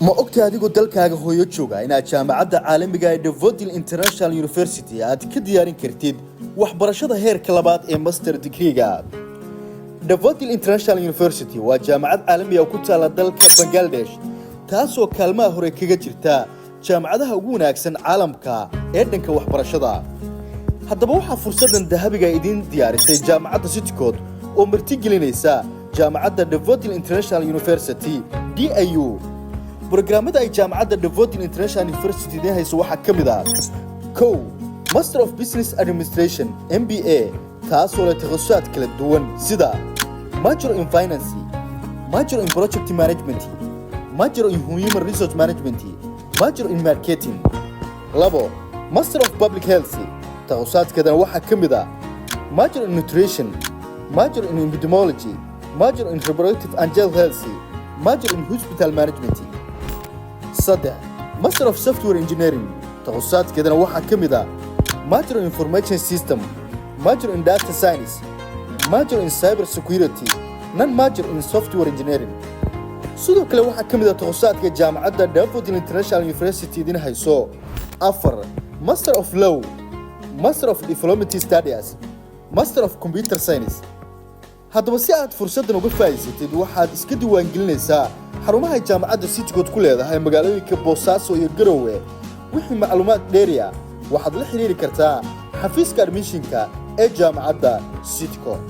ma ogtahay adigoo dalkaaga hooyo jooga inaad jaamacadda caalamiga ee Daffodil International University aad ka diyaarin kartid waxbarashada heerka labaad ee master degree-ga. Daffodil International University waa jaamacad caalami ah oo ku taala dalka Bangladesh taasoo kaalmaha hore kaga jirta jaamacadaha ugu wanaagsan caalamka ee dhanka waxbarashada. haddaba waxaa fursadan dahabiga idin diyaarisay jaamacadda City Code oo martigelinaysa jaamacadda Daffodil International University DIU. برنامجنا أي جامعة Daffodil International University ده هيسوي حكمنا كو Master of Business Administration MBA تاسو لتخصصات كل الدول سدا Major in Finance Major in Project Management Major in Human Resource Management Major in Marketing لابو Master of Public Health تخصصات كده وحكمنا Major in Nutrition Major in Epidemiology Major in Reproductive and Child Health Major in Hospital Management صدق Master of Software Engineering تخصصات كده نوعها كمدة Major in Information System Major in Data Science Major in Cyber Security Non-Major in Software Engineering sidoo kale waxa kamid ah taqasusaadka jaamacadda Daffodil International University din hayso afar Master of Law Master of Development Studies Master of Computer Science haddaba si aad fursadan uga faa'iidaysatid waxaad iska diiwaan gelinaysaa xarumaha jaamacadda City Code ku leedahay magaalooyinka Boosaaso iyo Garowe wixii macluumaad dheeri ah waxaad la xiriiri kartaa xafiiska admissionka ee jaamacadda City Code.